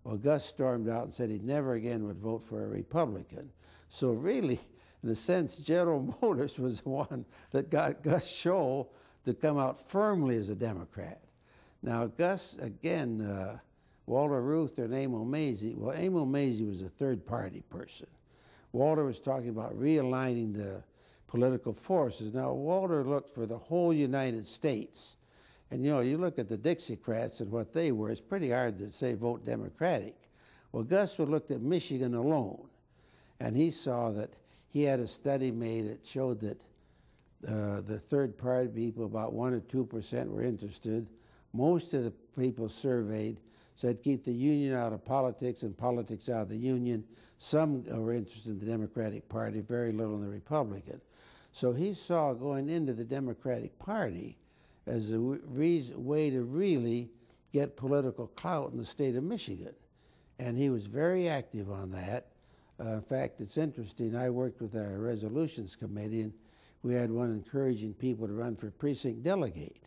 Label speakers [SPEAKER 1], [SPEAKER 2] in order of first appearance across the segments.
[SPEAKER 1] Well, Gus stormed out and said he never again would vote for a Republican. So really, in a sense, General Motors was the one that got Gus Scholl to come out firmly as a Democrat. Now, Gus, again, Walter Reuther and Emil Mazie, well, Emil Mazie was a third-party person. Walter was talking about realigning the political forces. Now, Walter looked for the whole United States. And, you know, you look at the Dixiecrats and what they were, it's pretty hard to say vote Democratic. Well, Gus looked at Michigan alone, and he saw that he had a study made that showed that the third-party people, about 1 or 2% were interested. Most of the people surveyed said keep the union out of politics and politics out of the union. Some were interested in the Democratic Party, very little in the Republican. So he saw going into the Democratic Party as a way to really get political clout in the state of Michigan. And he was very active on that. In fact, it's interesting, I worked with our resolutions committee, and we had one encouraging people to run for precinct delegate.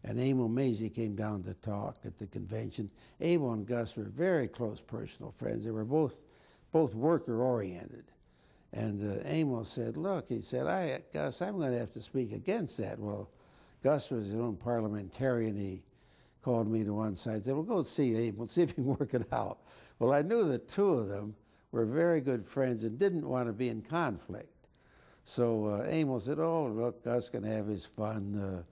[SPEAKER 1] And Emil Mazie came down to talk at the convention. Emil and Gus were very close personal friends. They were both worker-oriented. And Emil said, look, he said, Gus, I'm going to have to speak against that. Well, Gus was his own parliamentarian. He called me to one side and said, well, go see Emil, see if you can work it out. Well, I knew the two of them were very good friends and didn't want to be in conflict. So Emil said, oh, look, Gus can have his fun.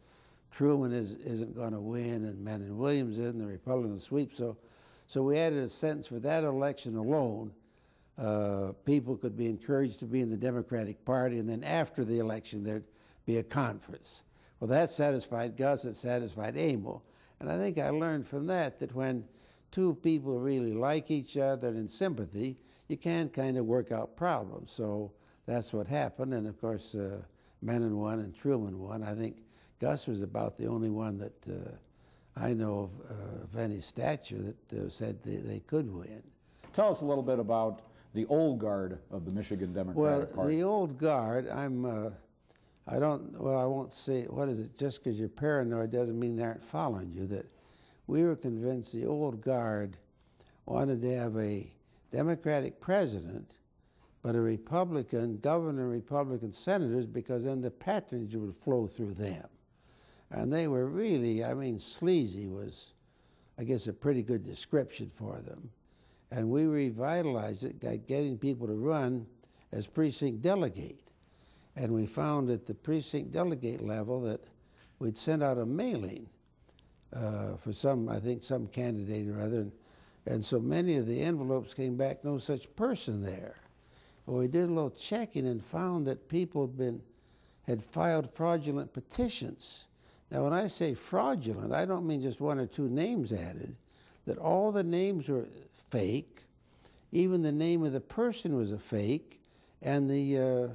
[SPEAKER 1] Truman isn't going to win, and Menon Williams isn't, the Republican sweep. So we added a sentence for that election alone. People could be encouraged to be in the Democratic Party, and then after the election, there'd be a conference. Well, that satisfied Gus, it satisfied Emil. And I think I learned from that when two people really like each other and in sympathy, you can kind of work out problems. So that's what happened. And of course, Menon won and Truman won. I think Gus was about the only one that I know of any stature that said they could win.
[SPEAKER 2] Tell us a little bit about the old guard of the Michigan Democratic Party.
[SPEAKER 1] Well, the old guard, I won't say, what is it, just because you're paranoid doesn't mean they aren't following you, that we were convinced the old guard wanted to have a Democratic president, but a Republican governor and Republican senators, because then the patronage would flow through them. And they were really, I mean, sleazy was, I guess, a pretty good description for them. And we revitalized it by getting people to run as precinct delegate. And we found at the precinct delegate level that we'd send out a mailing for some, I think, some candidate or other. And so many of the envelopes came back, no such person there. Well, we did a little checking and found that people had filed fraudulent petitions. Now, when I say fraudulent, I don't mean just 1 or 2 names added, that all the names were fake, even the name of the person was a fake, and the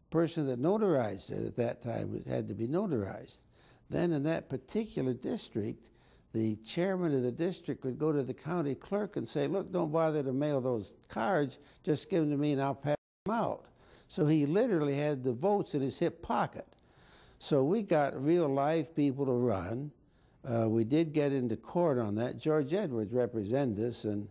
[SPEAKER 1] person that notarized it at that time had to be notarized. Then in that particular district, the chairman of the district would go to the county clerk and say, look, don't bother to mail those cards, just give them to me and I'll pass them out. So he literally had the votes in his hip pocket. So we got real live people to run. We did get into court on that. George Edwards represented us and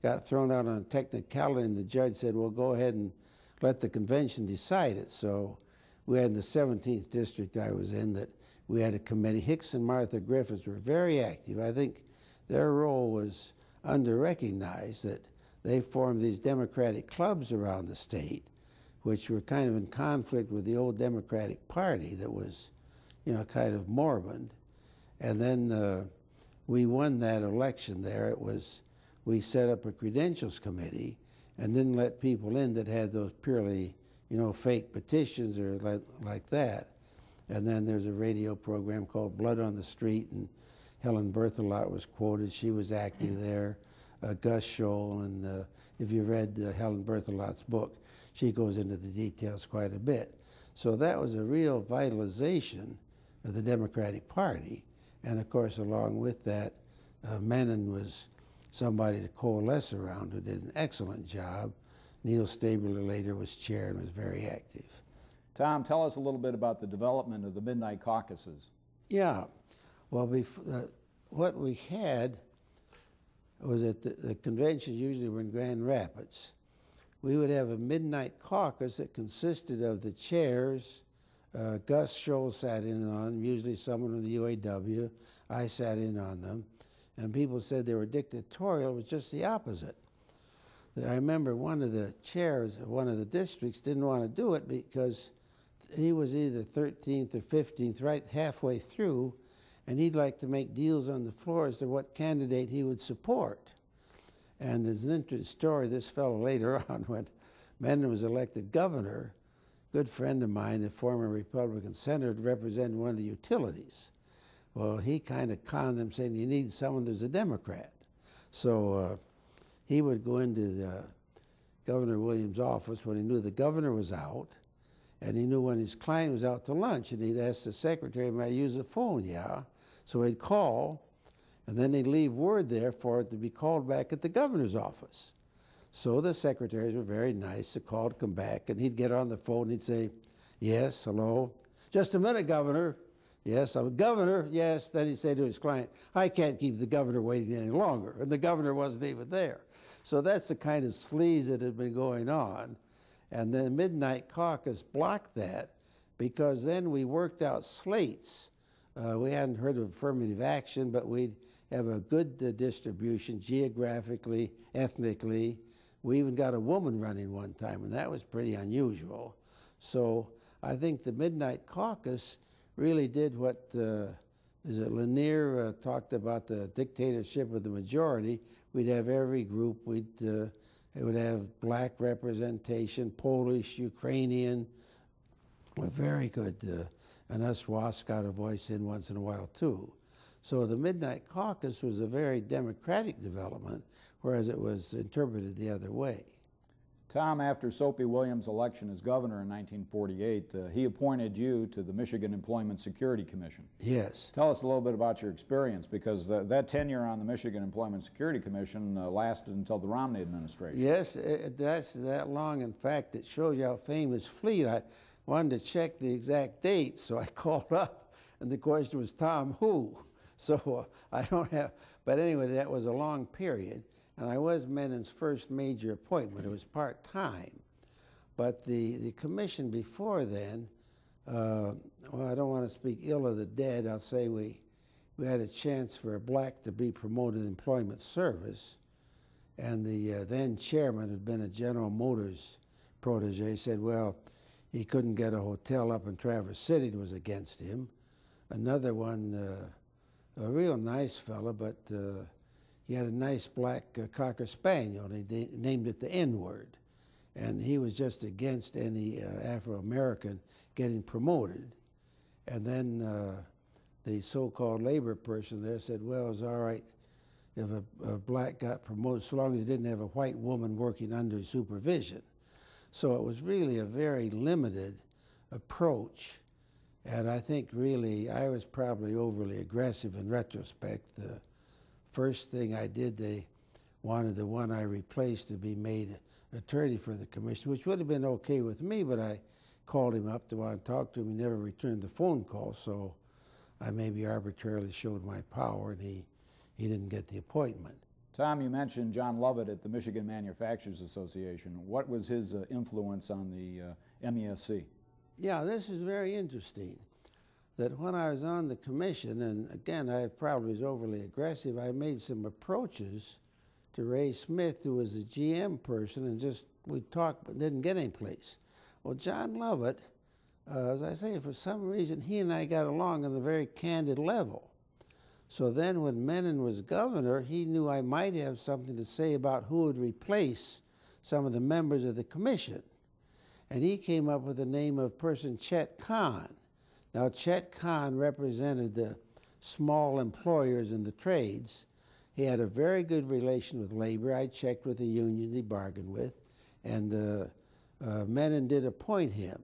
[SPEAKER 1] got thrown out on a technicality, and the judge said, well, go ahead and let the convention decide it. So we had in the 17th district I was in that we had a committee. Hicks and Martha Griffiths were very active. I think their role was under-recognized, that they formed these Democratic clubs around the state, which were kind of in conflict with the old Democratic Party that was, you know, kind of moribund. And then we won that election there. We set up a credentials committee and didn't let people in that had those purely, you know, fake petitions or like that. And then there's a radio program called Blood on the Street, and Helen Berthelot was quoted. She was active there. Gus Scholl, and if you read Helen Berthelot's book, she goes into the details quite a bit. So that was a real vitalization of the Democratic Party. And of course, along with that, Menon was somebody to coalesce around who did an excellent job. Neil Stabler later was chair and was very active.
[SPEAKER 2] Tom, tell us a little bit about the development of the Midnight Caucuses.
[SPEAKER 1] Yeah, well, what we had, was that the conventions usually were in Grand Rapids. We would have a midnight caucus that consisted of the chairs. Gus Scholl sat in on them, usually someone from the UAW. I sat in on them. And people said they were dictatorial. It was just the opposite. I remember one of the chairs of one of the districts didn't want to do it because he was either 13th or 15th, right halfway through, and he'd like to make deals on the floor as to what candidate he would support. And there's an interesting story. This fellow later on, when Menon was elected governor, a good friend of mine, a former Republican senator, represented one of the utilities. Well, he kind of conned them, saying, you need someone that's a Democrat. So he would go into Governor Williams' office when he knew the governor was out, and he knew when his client was out to lunch, and he'd ask the secretary, may I use the phone? Yeah. So he'd call, and then they'd leave word there for it to be called back at the governor's office. So the secretaries were very nice. The call would come back, and he'd get on the phone, and he'd say, yes, hello. Just a minute, Governor. Yes, I'm a governor, yes. Then he'd say to his client, I can't keep the governor waiting any longer. And the governor wasn't even there. So that's the kind of sleaze that had been going on. And the Midnight Caucus blocked that because then we worked out slates. We hadn't heard of affirmative action, but we'd have a good distribution geographically, ethnically. We even got a woman running one time, and that was pretty unusual. So I think the Midnight Caucus really did what, is it Lanier talked about the dictatorship of the majority. We'd have every group. It would have black representation, Polish, Ukrainian, were very good. And us WASP got a voice in once in a while too. So the Midnight Caucus was a very democratic development, whereas it was interpreted the other way.
[SPEAKER 2] Tom, after Soapy Williams' election as governor in 1948, he appointed you to the Michigan Employment Security Commission.
[SPEAKER 1] Yes.
[SPEAKER 2] Tell us a little bit about your experience, because that tenure on the Michigan Employment Security Commission lasted until the Romney administration.
[SPEAKER 1] Yes, that's that long. In fact, it shows you how famous Fleet. I wanted to check the exact date, so I called up, and the question was, Tom, who? So I don't have, but anyway, that was a long period. And I was Menon's first major appointment. It was part-time. But the commission before then, well, I don't want to speak ill of the dead. I'll say we had a chance for a black to be promoted in employment service. And the then chairman had been a General Motors protege. Said, well, he couldn't get a hotel up in Traverse City. It was against him. Another one, a real nice fellow, but he had a nice black Cocker Spaniel, and he named it the N-word. And he was just against any Afro-American getting promoted. And then the so-called labor person there said, well, it's all right if a black got promoted, so long as he didn't have a white woman working under his supervision. So it was really a very limited approach. And I think really I was probably overly aggressive in retrospect. The first thing I did, they wanted the one I replaced to be made attorney for the commission, which would have been okay with me, but I called him up to want to talk to him. He never returned the phone call, so I maybe arbitrarily showed my power, and he didn't get the appointment.
[SPEAKER 2] Tom, you mentioned John Lovett at the Michigan Manufacturers Association. What was his influence on the MESC? Yeah,
[SPEAKER 1] this is very interesting. That when I was on the commission, and again, I probably was overly aggressive, I made some approaches to Ray Smith, who was the GM person, and just, we talked but didn't get any place. Well, John Lovett, as I say, for some reason, he and I got along on a very candid level. So then when Menon was governor, he knew I might have something to say about who would replace some of the members of the commission. And he came up with the name of person Chet Kahn. Now, Chet Kahn represented the small employers in the trades. He had a very good relation with labor. I checked with the unions he bargained with, and Menon did appoint him.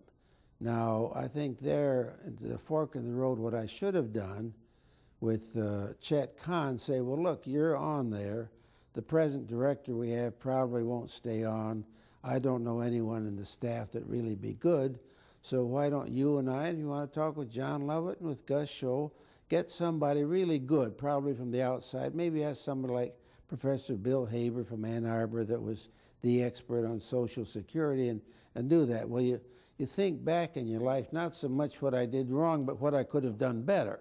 [SPEAKER 1] Now, I think there, at the fork in the road, what I should have done with Chet Kahn, say, well, look, you're on there. The present director we have probably won't stay on. I don't know anyone in the staff that really be good. So why don't you and I, if you want to talk with John Lovett and with Gus Scholl, get somebody really good, probably from the outside, maybe ask somebody like Professor Bill Haber from Ann Arbor that was the expert on Social Security and do that. Well, you think back in your life, not so much what I did wrong, but what I could have done better.